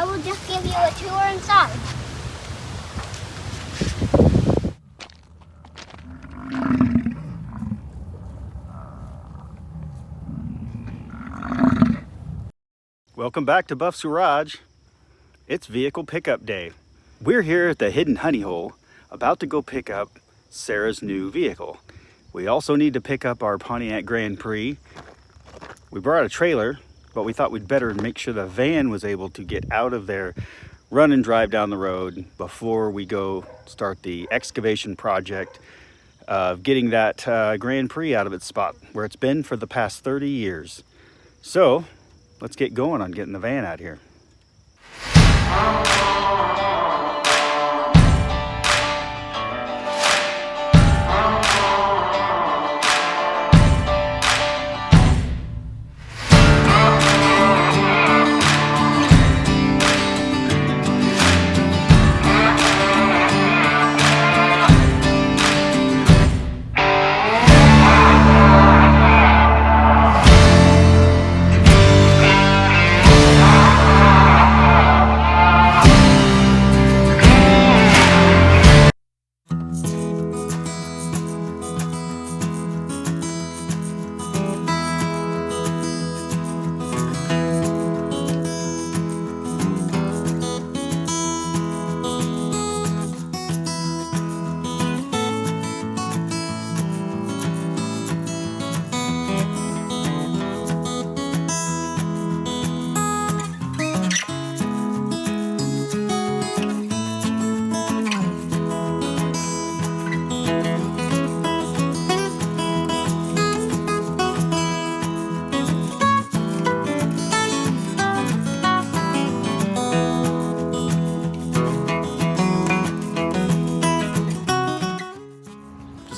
I will just give you a tour inside. Welcome back to Buff's Garage. It's vehicle pickup day. We're here at the Hidden Honey Hole, about to go pick up Sarah's new vehicle. We also need to pick up our Pontiac Grand Prix. We brought a trailer, but we thought we'd better make sure the van was able to get out of there, run and drive down the road before we go start the excavation project of getting that Grand Prix out of its spot where it's been for the past 30 years. So let's get going on getting the van out here.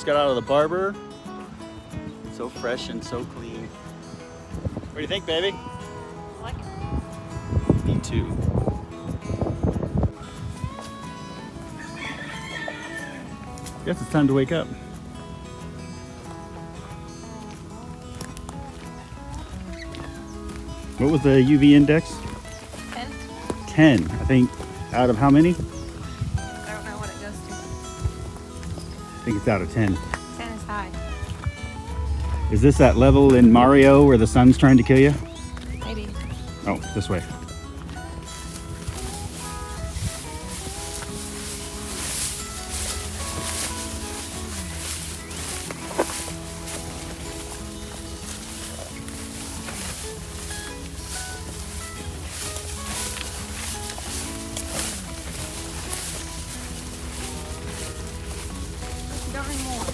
Got out of the barber. So fresh and so clean. What do you think, baby? I like it. Me too. Guess it's time to wake up. What was the UV index? 10. 10. I think out of how many? I don't know what it goes to. I think it's out of 10. 10 is high. Is this that level in Mario where the sun's trying to kill you? Maybe. Oh, this way. You don't need more.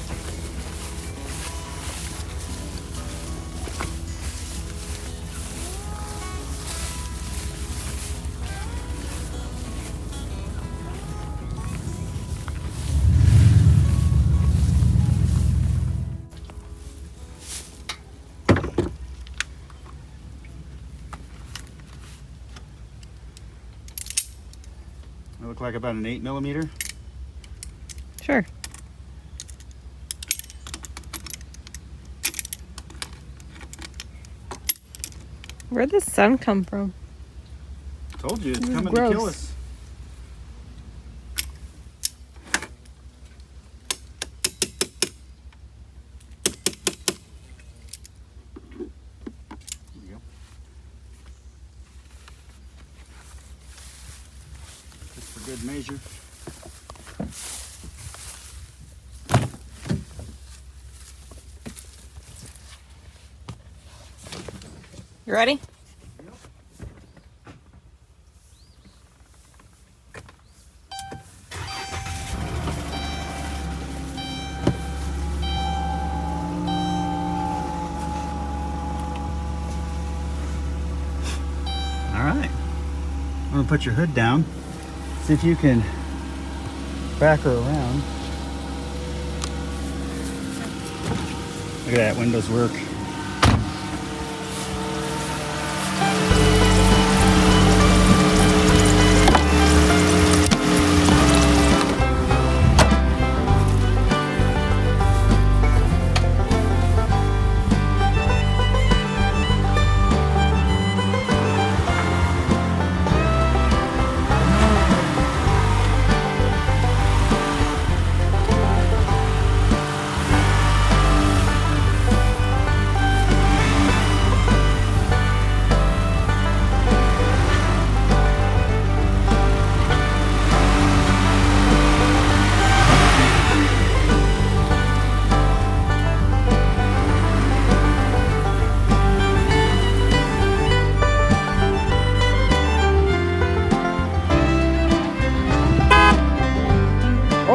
It look like about an 8mm. Sure. Where'd the sun come from? Told you, it's This is coming to kill gross. us. There we go. Just for good measure. You ready? All right. I'm gonna put your hood down. See if you can back her around. Look at that, windows work.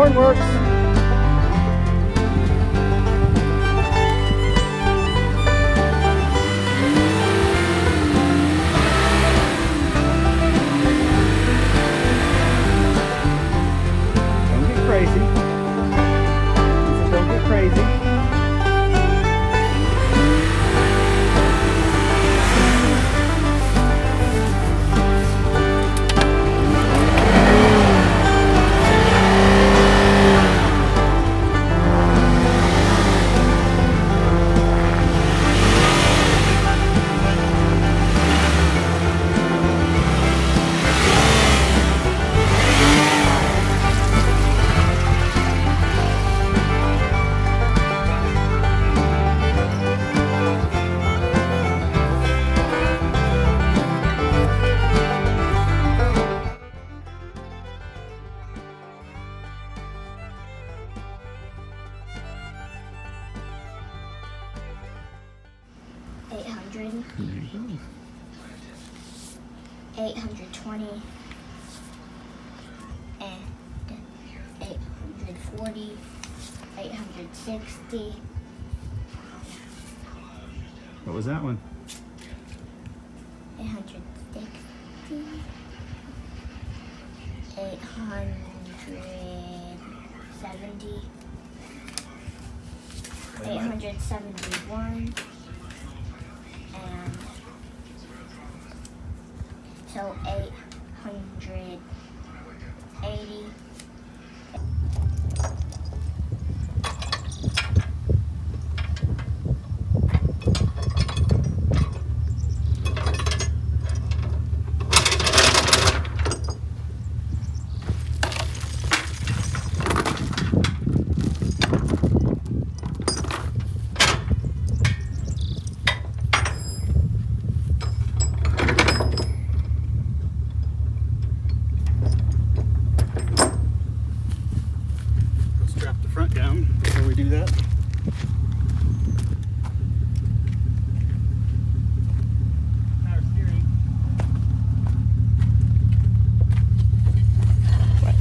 horn works. Don't get crazy. Don't get crazy. $800, $820, and $840, $860. What was that one? $860, $870, $871, and so $880. Strap the front down before we do that. Power steering. What?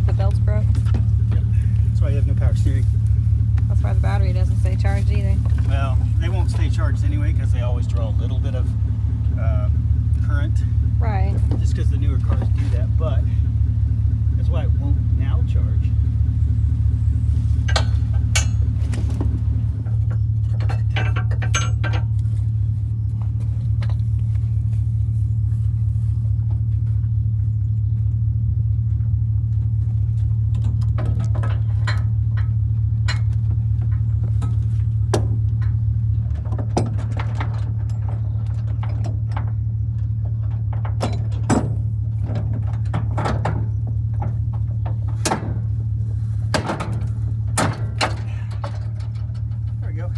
The belt's broke? Yep. That's why you have no power steering. That's why the battery doesn't stay charged either. Well, they won't stay charged anyway because they always draw a little bit of current. Right. Just because the newer cars do that, but that's why it won't now charge. There we go.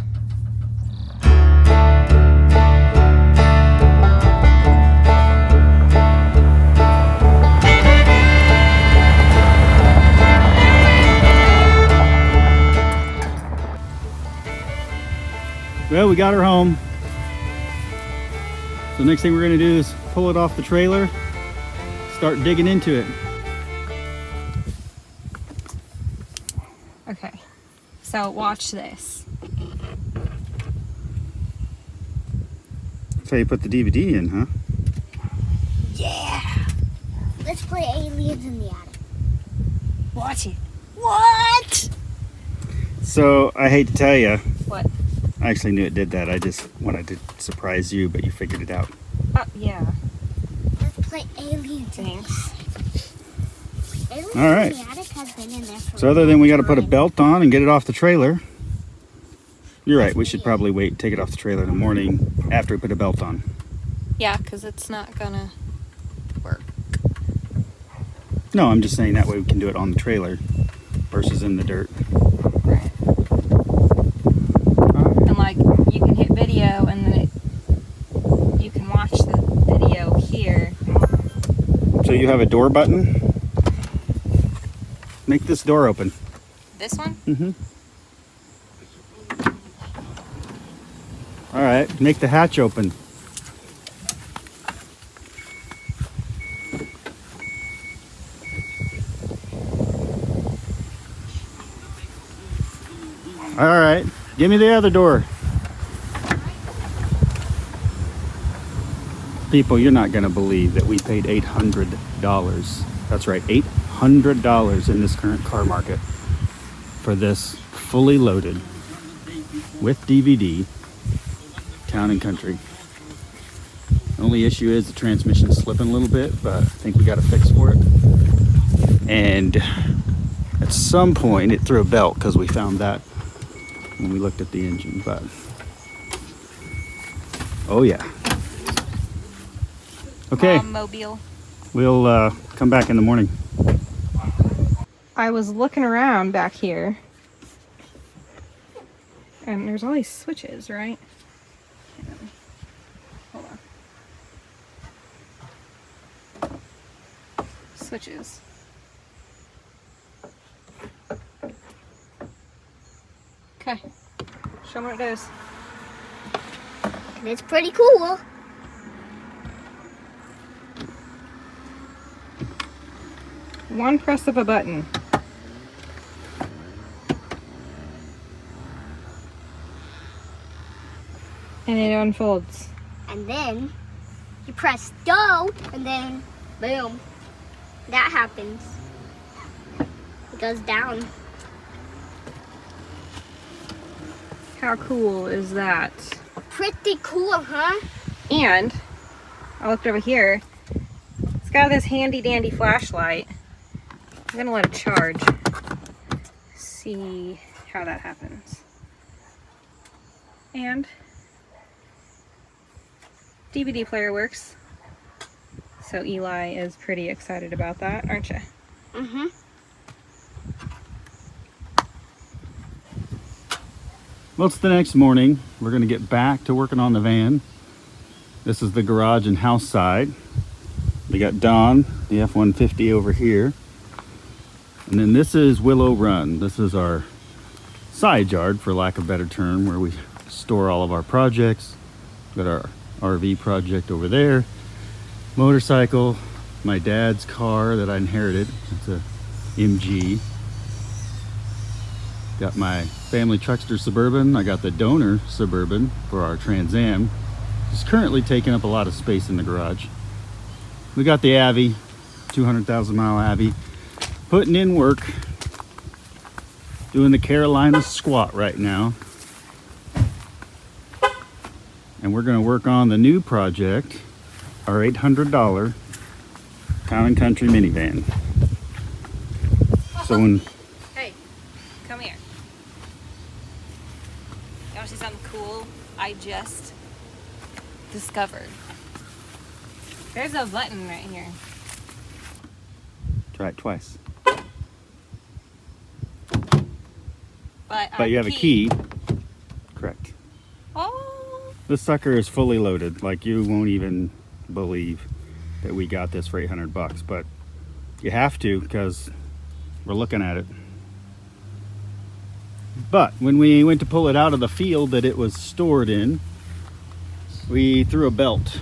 Well, we got her home. So next thing we're gonna do is pull it off the trailer, start digging into it. Okay. So watch this. That's how you put the DVD in, huh? Yeah! Let's play aliens in the attic. Watch it. What? So I hate to tell you, What? I actually knew it did that. I just wanted to surprise you, but you figured it out. Oh, yeah. Let's play aliens in the Thanks. attic. Aliens All right. in the attic has been in there for So other than we got to put a time. belt on and get it off the trailer, you're right. We should probably wait and take it off the trailer in the morning after we put a belt on. Yeah, because it's not gonna work. No, I'm just saying that way we can do it on the trailer versus in the dirt. Right. And like, you can hit video and then you can watch the video here. So you have a door button? Make this door open. This one? Mm-hmm. All right, make the hatch open. All right, give me the other door. People, you're not gonna believe that we paid $800. That's right, $800 in this current car market for this fully loaded with DVD Town & Country. The only issue is the transmission's slipping a little bit, but I think we got a fix for it. And at some point it threw a belt because we found that when we looked at the engine, but oh yeah. Okay, Mobile. we'll come back in the morning. I was looking around back here, and there's all these switches, right? Hold on. Switches. Okay. Show me what it is. It's pretty cool. One press of a button. And it unfolds. And then you press go, and then boom, that happens. It goes down. How cool is that? Pretty cool, huh? And I looked over here. It's got this handy dandy flashlight. I'm gonna let it charge. See how that happens. And DVD player works. So Eli is pretty excited about that, aren't you? Mm-hmm. Well, it's the next morning. We're gonna get back to working on the van. This is the garage and house side. We got Don, the F-150 over here. And then this is Willow Run. This is our side yard, for lack of a better term, where we store all of our projects. Got our RV project over there. Motorcycle, my dad's car that I inherited. It's a MG. Got my family truckster Suburban. I got the donor Suburban for our Trans Am. It's currently taking up a lot of space in the garage. We got the Avi, 200,000 mile Avi, putting in work, doing the Carolina squat right now. And we're gonna work on the new project, our $800 Town & Country minivan. So when Hey, come here. You want to see something cool I just discovered? There's a button right here. try it twice. But You have a key. Correct. Oh, This sucker is fully loaded. Like, you won't even believe that we got this for 800 bucks, but you have to because we're looking at it. But when we went to pull it out of the field that it was stored in, we threw a belt.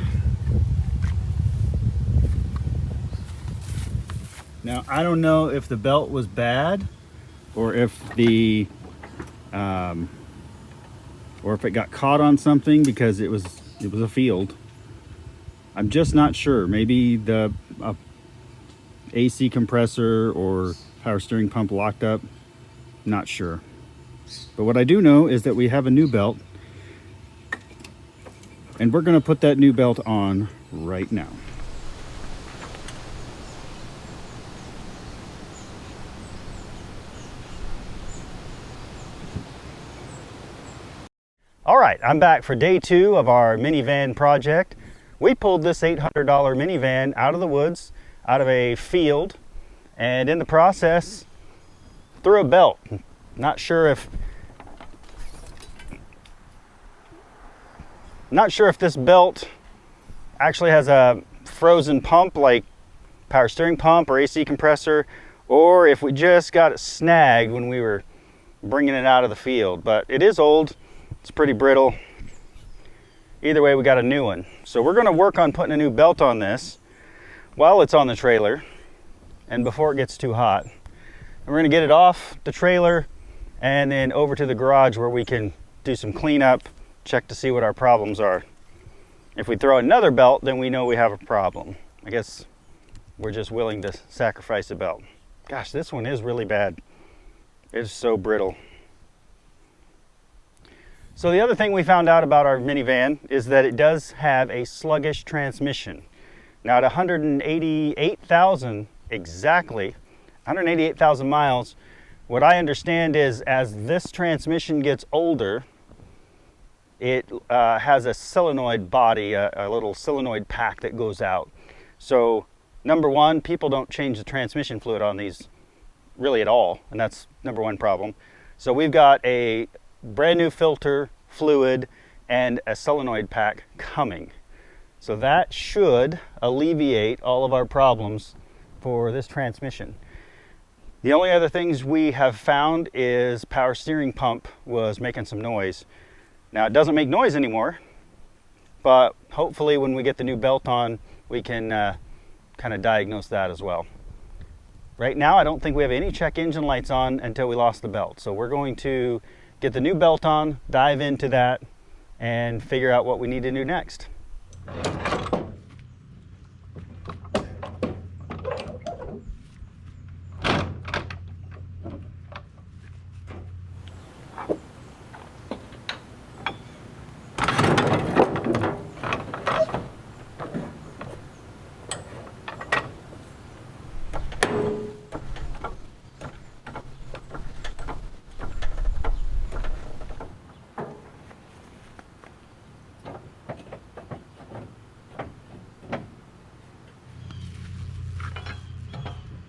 Now, I don't know if the belt was bad or if the or if it got caught on something, because it was a field. I'm just not sure. Maybe the AC compressor or power steering pump locked up. Not sure. But what I do know is that we have a new belt, and we're going to put that new belt on right now. All right, I'm back for day 2 of our minivan project. We pulled this $800 minivan out of the woods, out of a field, and in the process threw a belt. Not sure if this belt actually has a frozen pump like power steering pump or AC compressor, or if we just got it snagged when we were bringing it out of the field. But it is old. It's pretty brittle. Either way, we got a new one. So we're going to work on putting a new belt on this while it's on the trailer and before it gets too hot. And we're going to get it off the trailer and then over to the garage where we can do some cleanup, check to see what our problems are. If we throw another belt, then we know we have a problem. I guess we're just willing to sacrifice a belt. Gosh, this one is really bad. It's so brittle. So the other thing we found out about our minivan is that it does have a sluggish transmission. Now at 188,000 exactly, 188,000 miles, what I understand is as this transmission gets older, it has a solenoid body, a little solenoid pack that goes out. So number one, people don't change the transmission fluid on these really at all, and that's number one problem. So we've got a brand new filter, fluid, and a solenoid pack coming. So that should alleviate all of our problems for this transmission. The only other things we have found is power steering pump was making some noise. Now it doesn't make noise anymore, but hopefully when we get the new belt on, we can kind of diagnose that as well. Right now I don't think we have any check engine lights on until we lost the belt. So we're going to get the new belt on, dive into that, and figure out what we need to do next.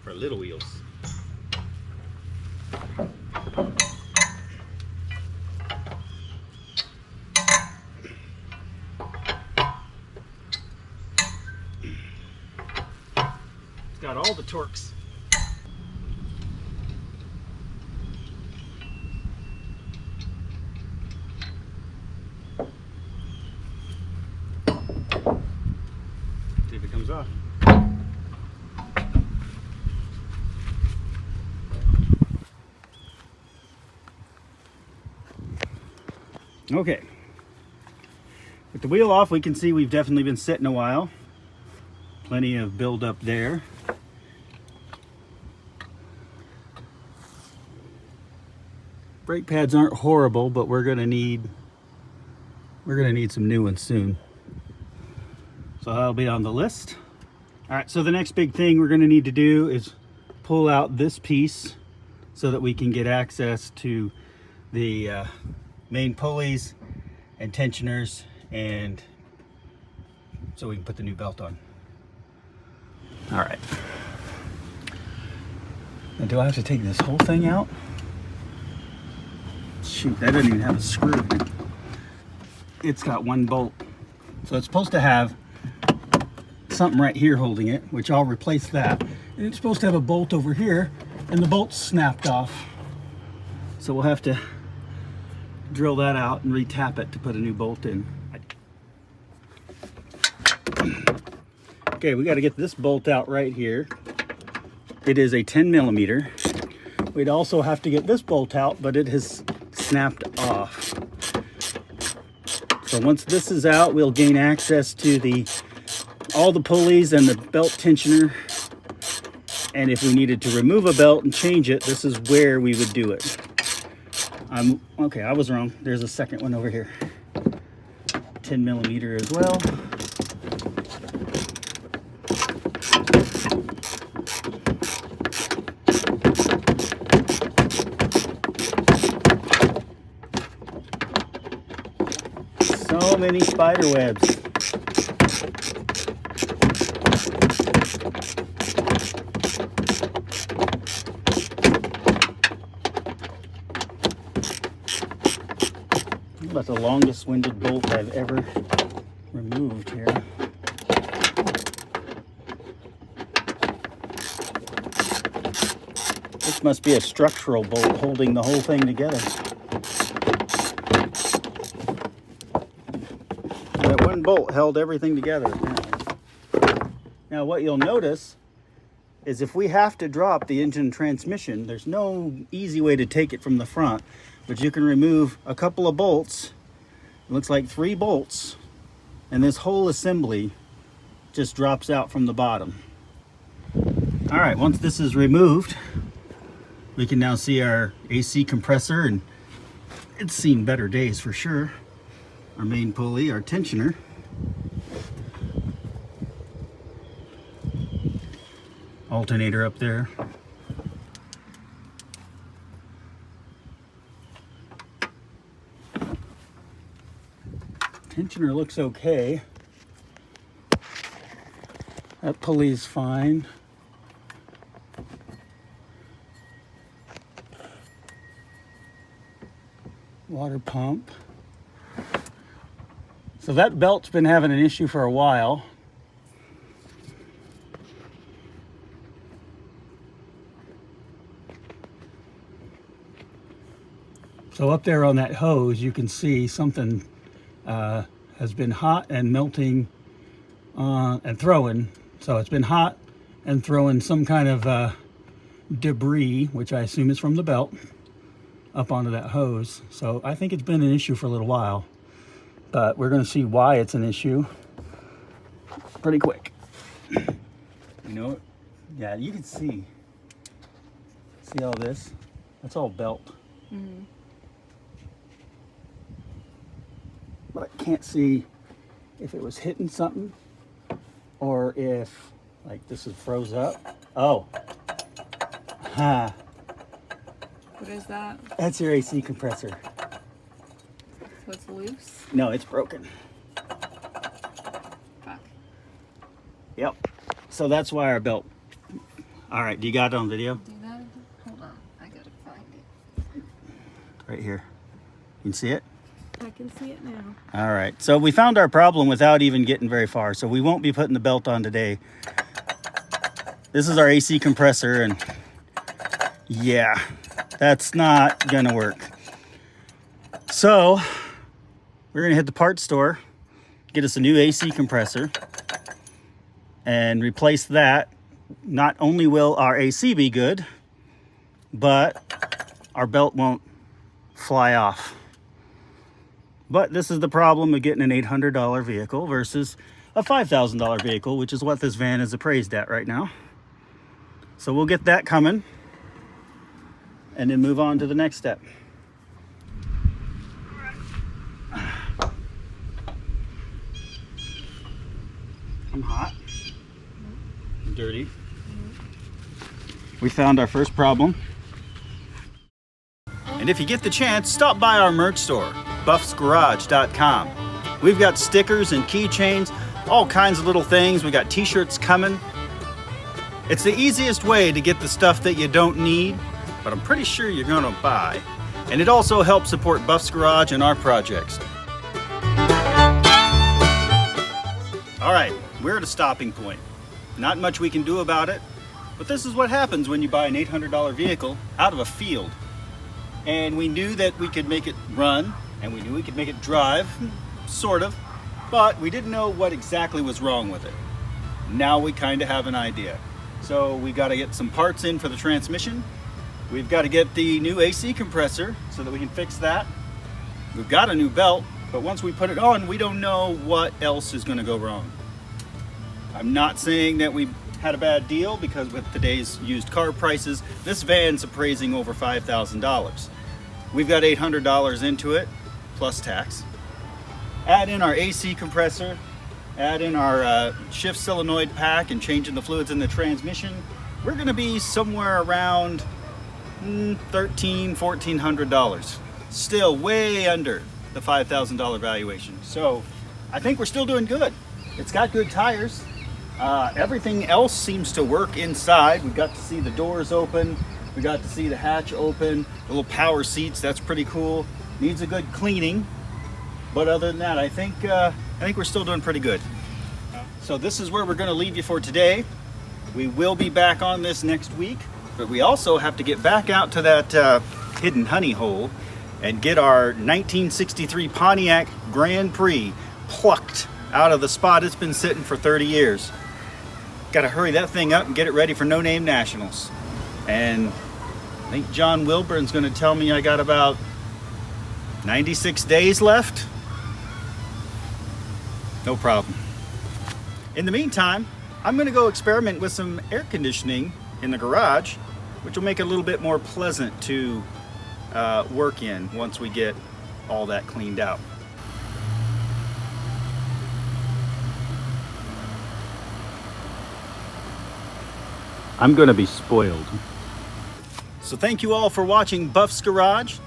For little wheels. It's got all the torques. See if it comes off. Okay, with the wheel off, we can see we've definitely been sitting a while. Plenty of buildup there. Brake pads aren't horrible, but we're gonna need some new ones soon. So that'll be on the list. All right, so the next big thing we're gonna need to do is pull out this piece so that we can get access to the main pulleys and tensioners, and so we can put the new belt on. All right. Now, do I have to take this whole thing out? Shoot, that doesn't even have a screw. It's got one bolt. So it's supposed to have something right here holding it, which I'll replace that. And it's supposed to have a bolt over here, and the bolt's snapped off. So we'll have to drill that out and re-tap it to put a new bolt in. Okay, we got to get this bolt out right here. It is a 10 millimeter. We'd also have to get this bolt out, but it has snapped off. So once this is out, we'll gain access to all the pulleys and the belt tensioner. And if we needed to remove a belt and change it, this is where we would do it. Okay, I was wrong. There's a second one over here. 10 millimeter as well. So many spider webs. About the longest winded bolt I've ever removed here. This must be a structural bolt holding the whole thing together. That one bolt held everything together apparently. Now what you'll notice is if we have to drop the engine transmission, there's no easy way to take it from the front, but you can remove a couple of bolts. It looks like 3 bolts, and this whole assembly just drops out from the bottom. All right, once this is removed, we can now see our AC compressor, and it's seen better days for sure. Our main pulley, our tensioner. Alternator up there. Tensioner looks okay. That pulley's fine. Water pump. So that belt's been having an issue for a while. So up there on that hose, you can see something has been hot and melting and throwing. So it's been hot and throwing some kind of debris, which I assume is from the belt, up onto that hose. So I think it's been an issue for a little while, but we're going to see why it's an issue pretty quick. You know, yeah, you can see all this. That's all belt. Mm-hmm. But I can't see if it was hitting something or if, like, this is froze up. Oh. Ha. What is that? That's your AC compressor. So it's loose? No, it's broken. Fuck. Yep. So that's why our belt. All right, do you got it on video? Do that? Hold on. I gotta find it. Right here. You can see it? I can see it now. All right. So we found our problem without even getting very far. So we won't be putting the belt on today. This is our AC compressor, and yeah, that's not gonna work. So we're gonna hit the parts store, get us a new AC compressor, and replace that. Not only will our AC be good, but our belt won't fly off. But this is the problem of getting an $800 vehicle versus a $5,000 vehicle, which is what this van is appraised at right now. So we'll get that coming and then move on to the next step. I'm hot. I'm dirty. We found our first problem. And if you get the chance, stop by our merch store, buffsgarage.com. We've got stickers and keychains, all kinds of little things. We got t-shirts coming. It's the easiest way to get the stuff that you don't need, but I'm pretty sure you're gonna buy. And it also helps support Buff's Garage and our projects. All right, we're at a stopping point. Not much we can do about it, but this is what happens when you buy an $800 vehicle out of a field. And we knew that we could make it run, and we knew we could make it drive, sort of, but we didn't know what exactly was wrong with it. Now we kind of have an idea. So we got to get some parts in for the transmission. We've got to get the new AC compressor so that we can fix that. We've got a new belt, but once we put it on, we don't know what else is going to go wrong. I'm not saying that we had a bad deal, because with today's used car prices, this van's appraising over $5,000. We've got $800 into it, plus tax. Add in our AC compressor, add in our shift solenoid pack and changing the fluids in the transmission. We're gonna be somewhere around $1,300, $1,400. Still way under the $5,000 valuation. So I think we're still doing good. It's got good tires. Everything else seems to work inside. We got to see the doors open. We got to see the hatch open. The little power seats, that's pretty cool. Needs a good cleaning. But other than that, I think we're still doing pretty good. So this is where we're going to leave you for today. We will be back on this next week, but we also have to get back out to that hidden honey hole and get our 1963 Pontiac Grand Prix plucked out of the spot it's been sitting for 30 years. Got to hurry that thing up and get it ready for No Name Nationals. And I think John Wilburn's going to tell me I got about 96 days left. No problem. In the meantime, I'm going to go experiment with some air conditioning in the garage, which will make it a little bit more pleasant to work in once we get all that cleaned out. I'm going to be spoiled. So thank you all for watching Buff's Garage.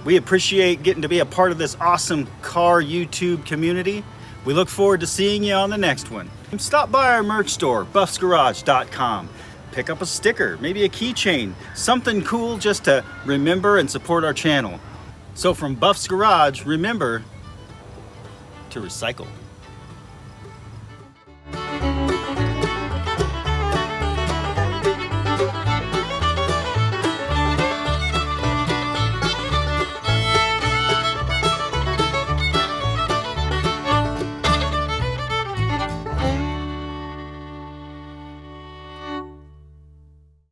We appreciate getting to be a part of this awesome car YouTube community. We look forward to seeing you on the next one. Stop by our merch store, buffsgarage.com. Pick up a sticker, maybe a keychain, something cool just to remember and support our channel. So from Buff's Garage, remember to recycle.